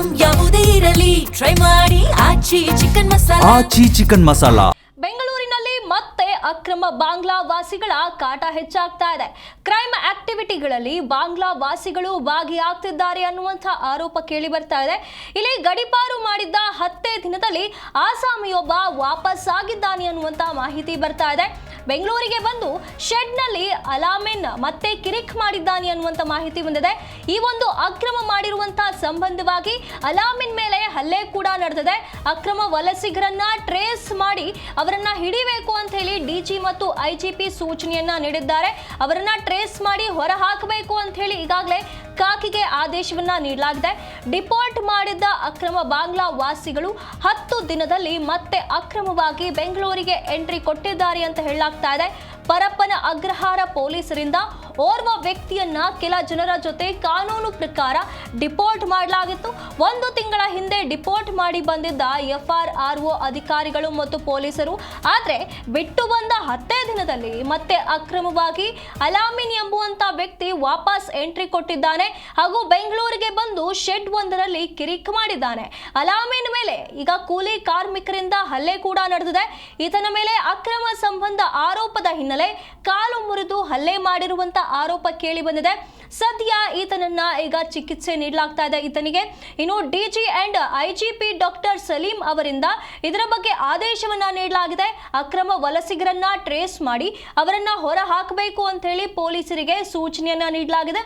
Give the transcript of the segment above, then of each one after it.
Item ಯಾವುದೇ ಇರಲಿ try ಮಾಡಿ ಆಚಿ ಚಿಕನ್ ಮಸಾಲಾ. ಬೆಂಗಳೂರಿನಲ್ಲಿ ಮತ್ತೆ ಅಕ್ರಮ ಬಾಂಗ್ಲಾ ವಾಸಿಗಳ ಕಾಟ ಹೆಚ್ಚಾಗ್ತಾ ಇದೆ. ಕ್ರೈಮ್ ಆಕ್ಟಿವಿಟಿಗಳಲ್ಲಿ ಬಾಂಗ್ಲಾ ವಾಸಿಗಳು ಭಾಗಿಯಾಗ್ತಿದ್ದಾರೆ ಅನ್ನುವಂಥ ಆರೋಪ ಕೇಳಿ ಬರ್ತಾ ಇದೆ. ಇಲ್ಲಿ ಗಡಿಪಾರು ಮಾಡಿದ್ದ 10 ದಿನದಲ್ಲಿ ಆಸಾಮಿಯೊಬ್ಬ ವಾಪಸ್ ಆಗಿದ್ದಾನೆ ಅನ್ನುವಂಥ ಮಾಹಿತಿ ಬರ್ತಾ ಇದೆ. ಬೆಂಗಳೂರಿಗೆ ಬಂದು ಶೆಡ್ನಲ್ಲಿ ಅಲಾಮಿನ್ ಮತ್ತೆ ಕಿರಿಕ್ ಮಾಡಿದ್ದಾನೆ ಅನ್ನುವಂಥ ಮಾಹಿತಿ ಬಂದಿದೆ. ಈ ಒಂದು ಅಕ್ರಮ ಮಾಡಿರುವಂತಹ ಸಂಬಂಧವಾಗಿ ಅಲಾಮಿನ್ ಮೇಲೆ ಹಲ್ಲೆ ಕೂಡ ನಡೆದಿದೆ. ಅಕ್ರಮ ವಲಸಿಗರನ್ನ ಟ್ರೇಸ್ ಮಾಡಿ ಅವರನ್ನ ಹಿಡಿಬೇಕು ಅಂತ ಹೇಳಿ ಡಿಜಿ ಮತ್ತು ಐಜಿಪಿ ಸೂಚನೆಯನ್ನ ನೀಡಿದ್ದಾರೆ. ಅವರನ್ನ ಟ್ರೇಸ್ ಮಾಡಿ ಹೊರ ಹಾಕಬೇಕು ಅಂತ ಹೇಳಿ ಈಗಾಗಲೇ ಕಾಕಿಗೆ ಆದೇಶವನ್ನ ನೀಡಲಾಗಿದೆ. ಡಿಪೋರ್ಟ್ ಮಾಡಿದ್ದ ಅಕ್ರಮ ಬಾಂಗ್ಲಾ ವಾಸಿಗಳು 10 ದಿನದಲ್ಲಿ ಮತ್ತೆ ಅಕ್ರಮವಾಗಿ ಬೆಂಗಳೂರಿಗೆ ಎಂಟ್ರಿ ಕೊಟ್ಟಿದ್ದಾರೆ ಅಂತ ಹೇಳಲಾಗ್ತಾ ಇದೆ. ಪರಪ್ಪನ ಅಗ್ರಹಾರ ಪೊಲೀಸರಿಂದ ಓರ್ವ ವ್ಯಕ್ತಿಯನ್ನ ಕೆಲ ಜನರ ಜೊತೆ ಕಾನೂನು ಪ್ರಕಾರ ಡಿಪೋರ್ಟ್ ಮಾಡಲಾಗಿತ್ತು. 1 ತಿಂಗಳ ಹಿಂದೆ ಡಿಪೋರ್ಟ್ ಮಾಡಿ ಬಂದಿದ್ದ FRRO ಅಧಿಕಾರಿಗಳು ಮತ್ತು ಪೊಲೀಸರು ಆದ್ರೆ ಬಿಟ್ಟು ಬಂದ 10 ದಿನದಲ್ಲಿ ಮತ್ತೆ ಅಕ್ರಮವಾಗಿ ಅಲಾಮಿನ್ ಎಂಬುವಂತ ವ್ಯಕ್ತಿ ವಾಪಸ್ ಎಂಟ್ರಿ ಕೊಟ್ಟಿದ್ದಾನೆ ಹಾಗೂ ಬೆಂಗಳೂರಿಗೆ ಬಂದು ಶೆಡ್ ಒಂದರಲ್ಲಿ ಕಿರಿಕ್ ಮಾಡಿದ್ದಾನೆ. ಅಲಾಮಿನ್ ಮೇಲೆ ಈಗ ಕೂಲಿ ಕಾರ್ಮಿಕರಿಂದ ಹಲ್ಲೆ ಕೂಡ ನಡೆದಿದೆ. ಈತನ ಮೇಲೆ ಅಕ್ರಮ ಸಂಬಂಧ ಆರೋಪದ ಹಿನ್ನೆಲೆ ಕಾಲು ಮುರಿದು ಹಲ್ಲೆ ಮಾಡಿರುವಂತ ಆರೋಪ ಕೇಳಿ ಬಂದಿದೆ. ಸದ್ಯ ಈತನನ್ನ ಈಗ ಚಿಕಿತ್ಸೆ ನೀಡಲಾಗ್ತಾ ಇದೆ ಈತನಿಗೆ. ಇನ್ನು DG and IGP doctor Saleem ಅವರಿಂದ ಇದರ ಬಗ್ಗೆ ಆದೇಶವನ್ನ ನೀಡಲಾಗಿದೆ. ಅಕ್ರಮ ವಲಸಿಗರನ್ನ ಟ್ರೇಸ್ ಮಾಡಿ ಅವರನ್ನ ಹೊರ ಹಾಕಬೇಕು ಅಂತ ಹೇಳಿ ಪೊಲೀಸರಿಗೆ ಸೂಚನೆಯನ್ನ ನೀಡಲಾಗಿದೆ.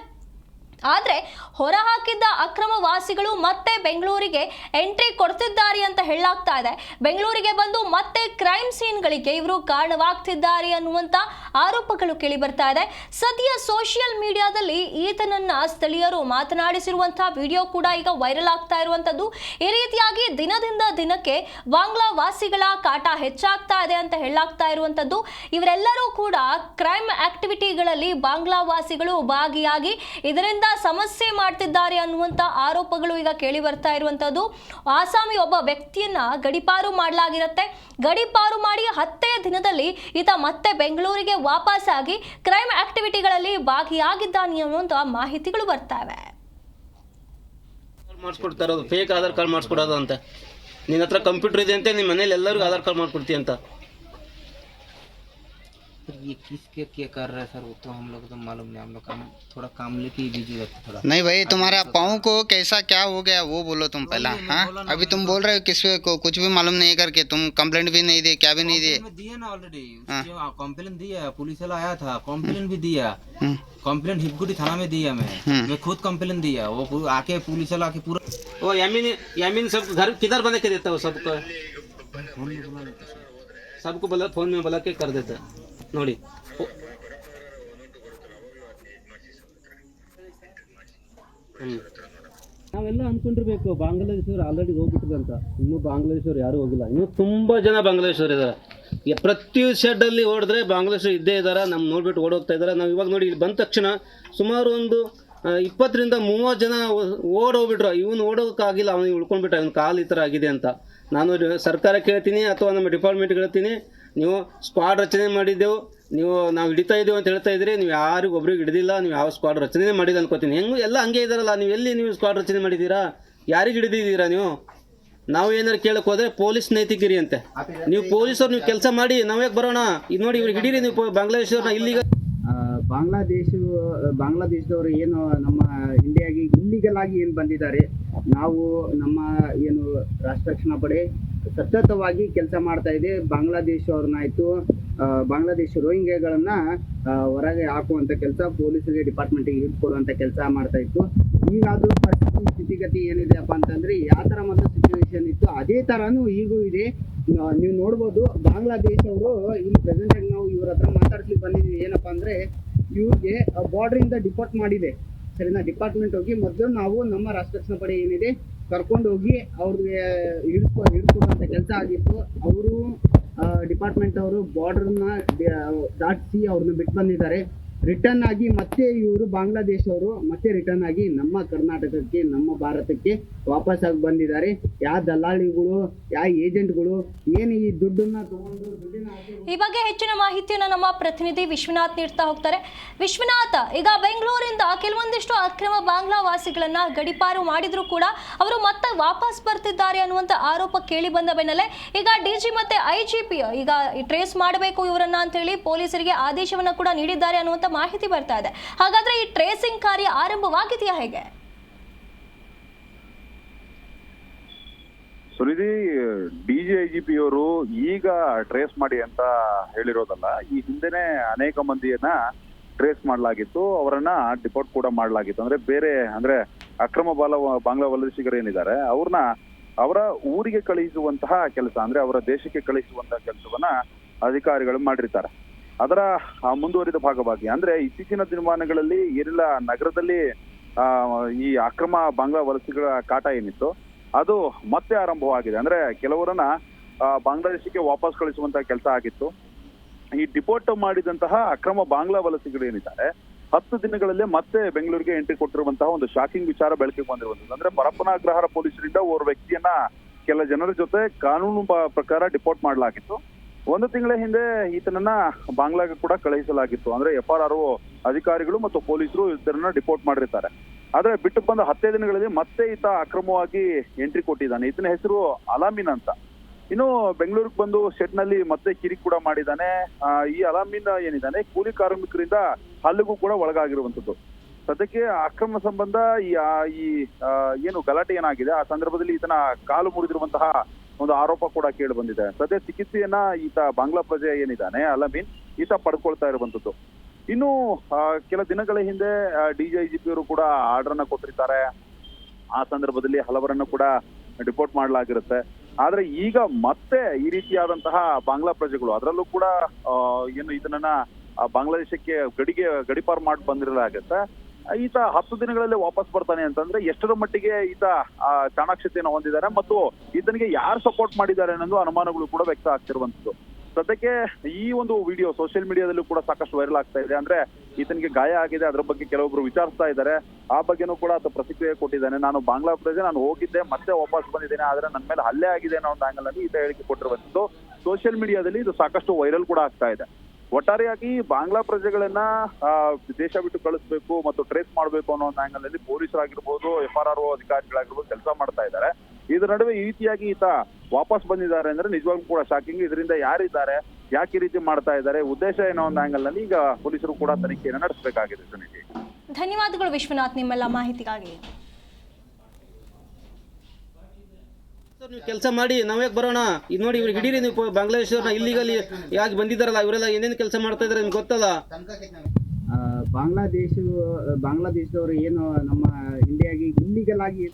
ಆದ್ರೆ ಹೊರ ಹಾಕಿದ್ದ ಅಕ್ರಮ ವಾಸಿಗಳು ಮತ್ತೆ ಬೆಂಗಳೂರಿಗೆ ಎಂಟ್ರಿ ಕೊಡ್ತಿದ್ದಾರೆ ಅಂತ ಹೇಳಲಾಗ್ತಾ ಇದೆ. ಬೆಂಗಳೂರಿಗೆ ಬಂದು ಮತ್ತೆ ಕ್ರೈಮ್ ಸೀನ್ಗಳಿಗೆ ಇವರು ಕಾರಣವಾಗ್ತಿದ್ದಾರೆ ಅನ್ನುವಂತ ಆರೋಪಗಳು ಕೇಳಿ ಬರ್ತಾ ಇದೆ. ಸದ್ಯ ಸೋಷಿಯಲ್ ಮೀಡಿಯಾದಲ್ಲಿ ಈತನನ್ನ ಸ್ಥಳೀಯರು ಮಾತನಾಡಿಸಿರುವಂತಹ ವಿಡಿಯೋ ಕೂಡ ಈಗ ವೈರಲ್ ಆಗ್ತಾ ಇರುವಂತದ್ದು. ಈ ರೀತಿಯಾಗಿ ದಿನದಿಂದ ದಿನಕ್ಕೆ ಬಾಂಗ್ಲಾ ವಾಸಿಗಳ ಕಾಟ ಹೆಚ್ಚಾಗ್ತಾ ಇದೆ ಅಂತ ಹೇಳಲಾಗ್ತಾ ಇರುವಂತದ್ದು. ಇವರೆಲ್ಲರೂ ಕೂಡ ಕ್ರೈಮ್ ಆಕ್ಟಿವಿಟಿಗಳಲ್ಲಿ ಬಾಂಗ್ಲಾ ವಾಸಿಗಳು ಭಾಗಿಯಾಗಿ ಇದರಿಂದ ಸಮಸ್ಯೆ ಮಾಡ್ತಿದ್ದಾರೆ ಅನ್ನುವಂತ ಆರೋಪಗಳು ಈಗ ಕೇಳಿ ಬರ್ತಾ ಇರುವಂತದ್ದು. ಆಸಾಮಿ ಒಬ್ಬ ವ್ಯಕ್ತಿಯನ್ನ ಗಡಿಪಾರು ಮಾಡಲಾಗಿರುತ್ತೆ. ಗಡಿಪಾರು ಮಾಡಿ 10 ದಿನದಲ್ಲಿ ಈತ ಮತ್ತೆ ಬೆಂಗಳೂರಿಗೆ ವಾಪಸ್ ಆಗಿ ಕ್ರೈಮ್ ಆಕ್ಟಿವಿಟಿಗಳಲ್ಲಿ ಭಾಗಿಯಾಗಿದ್ದಾನೆ ಅನ್ನುವಂತ ಮಾಹಿತಿಗಳು ಬರ್ತಾ ಇವೆ. ಫೇಕ್ ಆಧಾರ್ ಕಾರ್ಡ್ ಮಾಡಿಸ್ಕೊಡೋದು ಅಂತ ನಿನ್ನ ಹತ್ರ ಕಂಪ್ಯೂಟರ್ ಇದೆ ಅಂತ ನಿಮ್ಮ ಮನೇಲಿ ಎಲ್ಲರಿಗೂ ಆಧಾರ್ ಕಾರ್ಡ್ ಮಾಡ್ಕೊಡ್ತೀಯ ಅಂತ. ये किसके क्या कर रहा है सर, वो तो हम लोग तो मालूम नहीं. हम लोग काम थोड़ा काम लेके बिजी रहते थोड़ा. नहीं भाई, तुम्हारा पाँव को कैसा क्या हो गया वो बोलो तुम पहला. हाँ, अभी तुम बोल रहे हो किस को कुछ भी मालूम नहीं करके तुम कंप्लेंट भी नहीं दिए, क्या भी नहीं दिए. दिए ना ऑलरेडी कंप्लेंट दिया, पुलिस वाला आया था, कंप्लेंट भी दिया. कंप्लेंट हिपगुटी थाना में दिया. मैं खुद कंप्लेंट दिया. वो आके पुलिस वाला आके पूरा वो यामीन सब घर किधर बना के देता है, सबको बोला फोन में बोला के कर देता ನೋಡಿ. ನಾವೆಲ್ಲ ಅನ್ಕೊಂಡಿರ್ಬೇಕು ಬಾಂಗ್ಲಾದೇಶವ್ರು ಆಲ್ರೆಡಿ ಹೋಗ್ಬಿಟ್ಟಿದೆ ಅಂತ. ಇನ್ನೂ ಬಾಂಗ್ಲಾದೇಶವ್ರು ಯಾರು ಹೋಗಿಲ್ಲ. ಇನ್ನೂ ತುಂಬ ಜನ ಬಾಂಗ್ಲಾದೇಶವ್ರು ಇದ್ದಾರೆ. ಪ್ರತಿ ಶೆಡ್ಡಲ್ಲಿ ಓಡಿದ್ರೆ ಬಾಂಗ್ಲಾದೇಶರು ಇದ್ದೇ ಇದ್ದಾರೆ. ನಮ್ಮ ನೋಡ್ಬಿಟ್ಟು ಓಡೋಗ್ತಾ ಇದ್ದಾರೆ. ನಾವು ಇವಾಗ ನೋಡಿ ಇಲ್ಲಿ ಬಂದ ತಕ್ಷಣ ಸುಮಾರು ಒಂದು 20ರಿಂದ 30 ಜನ ಓಡೋಗ್ಬಿಟ್ರು. ಇವನು ಓಡೋಕ್ಕಾಗಿಲ್ಲ, ಅವನಿಗೆ ಉಳ್ಕೊಂಡ್ಬಿಟ್ಟ, ಇವನು ಕಾಲು ಈ ಥರ ಆಗಿದೆ ಅಂತ. ನಾನು ಸರ್ಕಾರಕ್ಕೆ ಹೇಳ್ತೀನಿ ಅಥವಾ ನಮ್ಮ ಡಿಪಾರ್ಟ್ಮೆಂಟ್ಗೆ ಹೇಳ್ತೀನಿ, ನೀವು ಸ್ಕ್ವಾಡ್ ರಚನೆ ಮಾಡಿದ್ದೆವು, ನಾವು ಹಿಡಿತಾ ಇದ್ದೇವೆ ಅಂತ ಹೇಳ್ತಾ ಇದ್ರಿ, ನೀವು ಯಾರಿಗೂ ಒಬ್ರಿಗೆ ಹಿಡಿದಿಲ್ಲ, ನೀವು ಯಾವ ಸ್ಕ್ವಾಡ್ ರಚನೆ ಮಾಡಿಲ್ಲ ಅನ್ಕೋತೀನಿ. ಎಲ್ಲ ಹಂಗೆ ಇದ್ದಾರಲ್ಲ, ನೀವು ಸ್ಕ್ವಾಡ್ ರಚನೆ ಮಾಡಿದ್ದೀರಾ? ಯಾರಿಗೆ ಹಿಡಿದಿದ್ದೀರಾ ನೀವು? ನಾವು ಏನಾರು ಕೇಳಕ್ಕೆ ಹೋದ್ರೆ ಪೊಲೀಸ್ ನೈತಿಕಿರಿ ಅಂತೆ. ನೀವು ಪೊಲೀಸರು ನೀವು ಕೆಲಸ ಮಾಡಿ, ನಾವ್ಯಾಕೆ ಬರೋಣ? ಇದು ನೋಡಿ ಇವ್ರಿಗೆ ಹಿಡೀರಿ ನೀವು ಬಾಂಗ್ಲಾದೇಶವ್ರನ್ನ. ಇಲ್ಲಿಗ ಬಾಂಗ್ಲಾದೇಶದವರು ಏನು ನಮ್ಮ ಇಂಡಿಯಾಗೆ ಇಲ್ಲಿಗಲ್ ಆಗಿ ಏನು ಬಂದಿದ್ದಾರೆ, ನಾವು ನಮ್ಮ ಏನು ರಾಷ್ಟ್ರ ರಕ್ಷಣಾ ಪಡೆ ಸತತವಾಗಿ ಕೆಲಸ ಮಾಡ್ತಾ ಇದೆ. ಬಾಂಗ್ಲಾದೇಶವ್ರನ್ನಾಯ್ತು, ಬಾಂಗ್ಲಾದೇಶ ರೋಹಿಂಗ್ಯಾಗಳನ್ನ ಹೊರಗೆ ಹಾಕುವಂಥ ಕೆಲಸ, ಪೊಲೀಸರಿಗೆ ಡಿಪಾರ್ಟ್ಮೆಂಟಿಗೆ ಹಿಡ್ಕೊಡುವಂಥ ಕೆಲಸ ಮಾಡ್ತಾ ಇತ್ತು. ಈಗ ಅದು ಸ್ಥಿತಿಗತಿ ಏನಿದೆಯಪ್ಪ ಅಂತಂದ್ರೆ ಯಾವ ಥರ ಮೊದಲು ಸಿಚುವೇಶನ್ ಇತ್ತು ಅದೇ ಥರನೂ ಈಗೂ ಇದೆ. ನೀವು ನೋಡ್ಬೋದು, ಬಾಂಗ್ಲಾದೇಶವರು ಇಲ್ಲಿ ಪ್ರೆಸೆಂಟ್ ಆಗಿ ನಾವು ಇವ್ರ ಹತ್ರ ಮಾತಾಡ್ಲಿಕ್ಕೆ ಬಂದಿದ್ದೀವಿ. ಏನಪ್ಪ ಅಂದರೆ ಇವ್ರಿಗೆ ಬಾರ್ಡ್ರಿಂದ ಡಿಪೋರ್ಟ್ ಮಾಡಿದೆ, ಸರಿನಾ? ಡಿಪಾರ್ಟ್ಮೆಂಟ್ ಹೋಗಿ ಮೊದಲು ನಾವು ನಮ್ಮ ರಾಷ್ಟ್ರ ರಕ್ಷಣಾ ಪಡೆ ಏನಿದೆ ಕರ್ಕೊಂಡು ಹೋಗಿ ಅವ್ರಿಗೆ ಹಿಡ್ಕೊಡುವಂಥ ಕೆಲಸ ಆಗಿತ್ತು. ಅವರು ಡಿಪಾರ್ಟ್ಮೆಂಟ್ ಅವರು ಬಾರ್ಡರ್ನ ದಾಟಿಸಿ ಅವ್ರನ್ನ ಬಿಟ್ಟು ಬಂದಿದ್ದಾರೆ. ರಿಟರ್ನ್ ಆಗಿ ಮತ್ತೆ ಇವರು ಬಾಂಗ್ಲಾದೇಶವರು ಮತ್ತೆ ರಿಟರ್ನ್ ಆಗಿ ನಮ್ಮ ಕರ್ನಾಟಕಕ್ಕೆ ನಮ್ಮ ಭಾರತಕ್ಕೆ ವಾಪಸ್ ಆಗಿ ಬಂದಿದ್ದಾರೆ. ಯಾವ ದಲ್ಲಾಳಿಗಳು ಯಾವ ಏಜೆಂಟ್ಗಳು ಏನು ಈ ದುಡ್ಡನ್ನ ತಗೊಂಡು ಈ ಬಗ್ಗೆ ಹೆಚ್ಚಿನ ಮಾಹಿತಿಯನ್ನು ನಮ್ಮ ಪ್ರತಿನಿಧಿ ವಿಶ್ವನಾಥ್ ನೀಡ್ತಾ ಹೋಗ್ತಾರೆ. ವಿಶ್ವನಾಥ್, ಈಗ ಬೆಂಗಳೂರಿಂದ ಕೆಲವೊಂದಿಷ್ಟು ಅಕ್ರಮ ಬಾಂಗ್ಲಾ ವಾಸಿಗಳನ್ನ ಗಡಿಪಾರು ಮಾಡಿದ್ರು ಕೂಡ ಅವರು ಮತ್ತೆ ವಾಪಸ್ ಬರ್ತಿದ್ದಾರೆ ಅನ್ನುವಂತ ಆರೋಪ ಕೇಳಿ ಬಂದ ಬೆನ್ನಲ್ಲೇ ಈಗ ಡಿಜಿ ಮತ್ತೆ ಐಜಿಪಿ ಈಗ ಟ್ರೇಸ್ ಮಾಡಬೇಕು ಇವರನ್ನ ಅಂತ ಹೇಳಿ ಪೊಲೀಸರಿಗೆ ಆದೇಶವನ್ನ ಕೂಡ ನೀಡಿದ್ದಾರೆ ಅನ್ನುವಂತ ಮಾಹಿತಿ ಬರ್ತಾ ಇದೆ. ಹಾಗಾದ್ರೆ ಈ ಟ್ರೇಸಿಂಗ್ ಕಾರ್ಯ ಆರಂಭವಾಗಿದೆಯಾ ಹೇಗೆ? ಸುನಿಧಿ, DGIGP ಅವರು ಈಗ ಟ್ರೇಸ್ ಮಾಡಿ ಅಂತ ಹೇಳಿರೋದಲ್ಲ, ಈ ಹಿಂದೆನೆ ಅನೇಕ ಮಂದಿಯನ್ನ ಟ್ರೇಸ್ ಮಾಡಲಾಗಿತ್ತು, ಅವರನ್ನ ಡಿಪೋರ್ಟ್ ಕೂಡ ಮಾಡಲಾಗಿತ್ತು. ಅಂದ್ರೆ ಬೇರೆ ಅಂದ್ರೆ ಅಕ್ರಮ ಬಾಂಗ್ಲಾ ವಲಸಿಗರು ಏನಿದ್ದಾರೆ ಅವ್ರನ್ನ ಅವರ ಊರಿಗೆ ಕಳುಹಿಸುವಂತಹ ಕೆಲಸ, ಅಂದ್ರೆ ಅವರ ದೇಶಕ್ಕೆ ಕಳುಹಿಸುವಂತಹ ಕೆಲಸವನ್ನ ಅಧಿಕಾರಿಗಳು ಮಾಡಿರ್ತಾರೆ. ಅದರ ಮುಂದುವರಿದ ಭಾಗವಾಗಿ ಅಂದ್ರೆ ಇತ್ತೀಚಿನ ದಿನಮಾನಗಳಲ್ಲಿ ಏನೆಲ್ಲ ನಗರದಲ್ಲಿ ಈ ಅಕ್ರಮ ಬಾಂಗ್ಲಾ ವಲಸಿಗರ ಕಾಟ ಏನಿತ್ತು ಅದು ಮತ್ತೆ ಆರಂಭವಾಗಿದೆ. ಅಂದ್ರೆ ಕೆಲವರನ್ನ ಬಾಂಗ್ಲಾದೇಶಕ್ಕೆ ವಾಪಸ್ ಕಳಿಸುವಂತಹ ಕೆಲಸ ಆಗಿತ್ತು. ಈ ಡಿಪೋರ್ಟ್ ಮಾಡಿದಂತಹ ಅಕ್ರಮ ಬಾಂಗ್ಲಾ ವಲಸಿಗರು ಏನಿದ್ದಾರೆ 10 ದಿನಗಳಲ್ಲೇ ಮತ್ತೆ ಬೆಂಗಳೂರಿಗೆ ಎಂಟ್ರಿ ಕೊಟ್ಟಿರುವಂತಹ ಒಂದು ಶಾಕಿಂಗ್ ವಿಚಾರ ಬೆಳಕಿಗೆ ಬಂದಿರುವಂತದ್ದು. ಅಂದ್ರೆ ಪರಪ್ಪನಾಗ್ರಹಾರ ಪೊಲೀಸರಿಂದ ಓರ್ವ ವ್ಯಕ್ತಿಯನ್ನ ಕೆಲ ಜನರ ಜೊತೆ ಕಾನೂನು ಪ್ರಕಾರ ಡಿಪೋರ್ಟ್ ಮಾಡಲಾಗಿತ್ತು. 1 ತಿಂಗಳ ಹಿಂದೆ ಈತನನ್ನ ಬಾಂಗ್ಲಾಗೆ ಕೂಡ ಕಳುಹಿಸಲಾಗಿತ್ತು. ಅಂದ್ರೆ FRRO ಅಧಿಕಾರಿಗಳು ಮತ್ತು ಪೊಲೀಸರು ಇದನ್ನ ಡಿಪೋರ್ಟ್ ಮಾಡಿರ್ತಾರೆ. ಆದ್ರೆ ಬಿಟ್ಟು ಬಂದ 10 ದಿನಗಳಲ್ಲಿ ಮತ್ತೆ ಈತ ಅಕ್ರಮವಾಗಿ ಎಂಟ್ರಿ ಕೊಟ್ಟಿದ್ದಾನೆ. ಈತನ ಹೆಸರು ಅಲಾಮೀನ್ ಅಂತ. ಇನ್ನು ಬೆಂಗಳೂರಿಗೆ ಬಂದು ಶೆಡ್ ನಲ್ಲಿ ಮತ್ತೆ ಕಿರಿಕ್ ಕೂಡ ಮಾಡಿದ್ದಾನೆ. ಈ ಅಲಾಮೀನ್ ಏನಿದ್ದಾನೆ ಕೂಲಿ ಕಾರ್ಮಿಕರಿಂದ ಹಲ್ಲೆಗೂ ಕೂಡ ಒಳಗಾಗಿರುವಂತದ್ದು. ಸದ್ಯಕ್ಕೆ ಅಕ್ರಮ ಸಂಬಂಧ ಈ ಏನು ಗಲಾಟೆ ಏನಾಗಿದೆ ಆ ಸಂದರ್ಭದಲ್ಲಿ ಈತನ ಕಾಲು ಮುರಿದಿರುವಂತಹ ಒಂದು ಆರೋಪ ಕೂಡ ಕೇಳಿ ಬಂದಿದೆ. ಸದ್ಯ ಚಿಕಿತ್ಸೆಯನ್ನ ಈತ ಬಾಂಗ್ಲಾ ಪ್ರಜೆ ಏನಿದ್ದಾನೆ ಅಲಾಮೀನ್ ಈತ ಪಡ್ಕೊಳ್ತಾ ಇರುವಂತದ್ದು. ಇನ್ನು ಕೆಲ ದಿನಗಳ ಹಿಂದೆ DGIGP ಅವರು ಕೂಡ ಆರ್ಡರ್ ಅನ್ನ ಕೊಟ್ಟಿರ್ತಾರೆ. ಆ ಸಂದರ್ಭದಲ್ಲಿ ಹಲವರನ್ನು ಕೂಡ ಡಿಪೋರ್ಟ್ ಮಾಡಲಾಗಿರುತ್ತೆ. ಆದ್ರೆ ಈಗ ಮತ್ತೆ ಈ ರೀತಿಯಾದಂತಹ ಬಾಂಗ್ಲಾ ಪ್ರಜೆಗಳು ಅದರಲ್ಲೂ ಕೂಡ ಏನು ಇದನ್ನ ಬಾಂಗ್ಲಾದೇಶಕ್ಕೆ ಗಡಿಪಾರು ಮಾಡಿ ಬಂದಿರಲಾಗುತ್ತೆ. ಈತ 10 ದಿನಗಳಲ್ಲಿ ವಾಪಸ್ ಬರ್ತಾನೆ ಅಂತಂದ್ರೆ ಎಷ್ಟರ ಮಟ್ಟಿಗೆ ಈತ ಚಾಣಾಕ್ಷತೆಯನ್ನು ಹೊಂದಿದ್ದಾರೆ ಮತ್ತು ಈತನಿಗೆ ಯಾರು ಸಪೋರ್ಟ್ ಮಾಡಿದ್ದಾರೆ ಅನ್ನೋದು ಅನುಮಾನಗಳು ಕೂಡ ವ್ಯಕ್ತ ಆಗ್ತಿರುವಂತದ್ದು. ಸದ್ಯಕ್ಕೆ ಈ ಒಂದು ವಿಡಿಯೋ ಸೋಷಿಯಲ್ ಮೀಡಿಯಾದಲ್ಲೂ ಕೂಡ ಸಾಕಷ್ಟು ವೈರಲ್ ಆಗ್ತಾ ಇದೆ. ಅಂದ್ರೆ ಈತನಿಗೆ ಗಾಯ ಆಗಿದೆ, ಅದರ ಬಗ್ಗೆ ಕೆಲವೊಬ್ರು ವಿಚಾರಿಸ್ತಾ ಇದ್ದಾರೆ. ಆ ಬಗ್ಗೆನೂ ಕೂಡ ಆತ ಪ್ರತಿಕ್ರಿಯೆ ಕೊಟ್ಟಿದ್ದಾನೆ. ನಾನು ಬಾಂಗ್ಲಾ ಪ್ರಜೆ, ನಾನು ಹೋಗಿದ್ದೆ ಮತ್ತೆ ವಾಪಸ್ ಬಂದಿದ್ದೇನೆ, ಆದ್ರೆ ನನ್ನ ಮೇಲೆ ಹಲ್ಲೆ ಆಗಿದೆ ಅನ್ನೋ ಒಂದು ಆಂಗಲ್ ಅಲ್ಲಿ ಈತ ಹೇಳಿಕೆ ಕೊಟ್ಟಿರುವಂತದ್ದು ಸೋಷಿಯಲ್ ಮೀಡಿಯಾದಲ್ಲಿ ಇದು ಸಾಕಷ್ಟು ವೈರಲ್ ಕೂಡ ಆಗ್ತಾ ಇದೆ. ಒಟ್ಟಾರೆಯಾಗಿ ಬಾಂಗ್ಲಾ ಪ್ರಜೆಗಳನ್ನ ದೇಶ ಬಿಟ್ಟು ಕಳಿಸ್ಬೇಕು ಮತ್ತು ಟ್ರೇಸ್ ಮಾಡಬೇಕು ಅನ್ನೋ ಒಂದು ಆಂಗಲ್ ಅಲ್ಲಿ ಪೊಲೀಸರಾಗಿರ್ಬೋದು FRRO ಅಧಿಕಾರಿಗಳಾಗಿರ್ಬೋದು ಕೆಲಸ ಮಾಡ್ತಾ ಇದ್ದಾರೆ. ಇದರ ನಡುವೆ ಈ ರೀತಿಯಾಗಿ ಈತ ವಾಪಸ್ ಬಂದಿದ್ದಾರೆ ಅಂದ್ರೆ ನಿಜವಾಗ್ಲೂ ಕೂಡ ಶಾಕಿಂಗ್. ಇದರಿಂದ ಯಾರಿದ್ದಾರೆ, ಯಾಕೆ ಈ ರೀತಿ ಮಾಡ್ತಾ ಇದ್ದಾರೆ, ಉದ್ದೇಶ ಏನೋ ಒಂದು ಆಂಗಲ್ ನಲ್ಲಿ ಈಗ ಪೊಲೀಸರು ಕೂಡ ತನಿಖೆಯನ್ನು ನಡೆಸಬೇಕಾಗಿದೆ. ಸುನೀತಿ, ಧನ್ಯವಾದಗಳು ವಿಶ್ವನಾಥ್ ನಿಮ್ಮೆಲ್ಲ ಮಾಹಿತಿಗಾಗಿ. ನೀವು ಕೆಲಸ ಮಾಡಿ ನಾವ್ಯಾಕೆ ಬರೋಣ? ಇದು ನೋಡಿ ಇವ್ರಿಗೆ ಹಿಡೀರಿ ನೀವು ಬಾಂಗ್ಲಾದೇಶವ್ರನ್ನ ಇಲ್ಲಿಗಲ್ಲಿ ಯಾಕೆ ಬಂದಿದ್ದಾರಲ್ಲ ಇವರೆಲ್ಲ ಏನೇನು ಕೆಲಸ ಮಾಡ್ತಾ ಇದಾರೆ ನಿಮ್ಗೆ ಗೊತ್ತಲ್ಲ. ಬಾಂಗ್ಲಾದೇಶದವರು ಏನು ನಮ್ಮ ಇಂಡಿಯಾಗೆ ಇಲ್ಲಿಗಲ್ ಆಗಿ